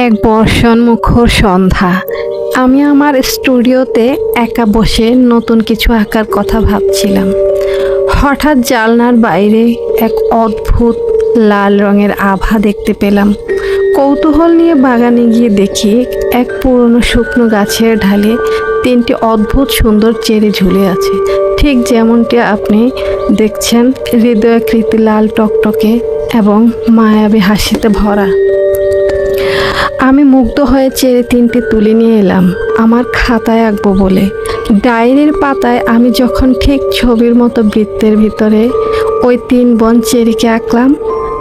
এক বর্ষণমুখর সন্ধ্যা। আমি আমার স্টুডিওতে একা বসে নতুন কিছু আঁকার কথা ভাবছিলাম। হঠাৎ জানলার বাইরে এক অদ্ভুত লাল রঙের আভা দেখতে পেলাম। কৌতূহল নিয়ে বাগানে গিয়ে দেখি এক পুরনো শুকনো গাছের ঢালে তিনটি অদ্ভুত সুন্দর চেরি ঝুলে আছে, ঠিক যেমনটি আপনি দেখছেন, হৃদয়াকৃতি, লাল টকটকে এবং মায়াবী হাসিতে ভরা। আমি মুগ্ধ হয়ে চেরি তিনটি তুলে নিয়ে এলাম আমার খাতায় আঁকবো বলে। ডায়েরির পাতায় আমি যখন ঠিক ছবির মতো বৃত্তের ভিতরে ওই তিন বন চেরিকে আঁকলাম,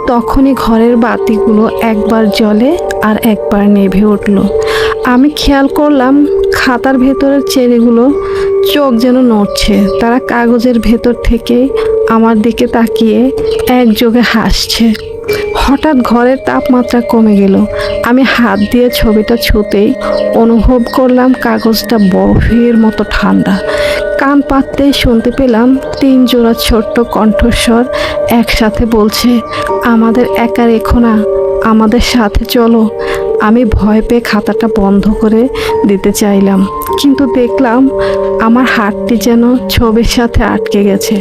তখনই ঘরের বাতিগুলো একবার জ্বলে আর একবার নিভে উঠল। আমি খেয়াল করলাম খাতার ভেতরের চেরিগুলো চোখ যেন নড়ছে। তারা কাগজের ভেতর থেকে আমার দিকে তাকিয়ে একযোগে হাসছে। হঠাৎ ঘরের তাপমাত্রা কমে গেল। আমি হাত দিয়ে ছবিটা ছুঁতেই অনুভব করলাম কাগজটা বরফের মতো ঠান্ডা। কান পাততেই শুনতে পেলাম তিন জোড়া ছোট্ট কণ্ঠস্বর একসাথে বলছে, আমাদের একা রেখো না, আমাদের সাথে চলো। আমি ভয় পেয়ে খাতাটা বন্ধ করে দিতে চাইলাম, কিন্তু দেখলাম আমার হাতটি যেন ছবির সাথে আটকে গেছে।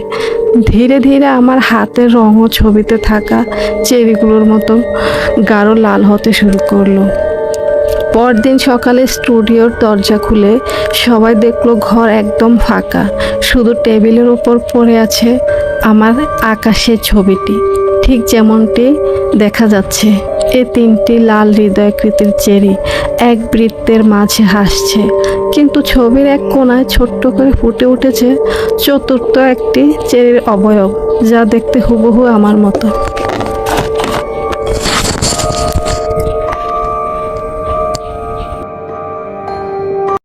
ধীরে ধীরে আমার হাতের রঙও ছবিতে থাকা চেরিগুলোর মতো গাঢ় লাল হতে শুরু করলো। পরদিন সকালে স্টুডিওর দরজা খুলে সবাই দেখলো ঘর একদম ফাঁকা। শুধু টেবিলের উপর পড়ে আছে আমার আকাশের ছবিটি, ঠিক যেমনটি দেখা যাচ্ছে। এ তিনটি লাল হৃদয়াকৃতির চেরি এক বৃত্তের মাঝে হাসছে, কিন্তু ছবির এক কোণায় ছোট্ট করে ফুটে উঠেছে চতুর্থ একটি চেরির অবয়ব, যা দেখতে হুবহু আমার মতো।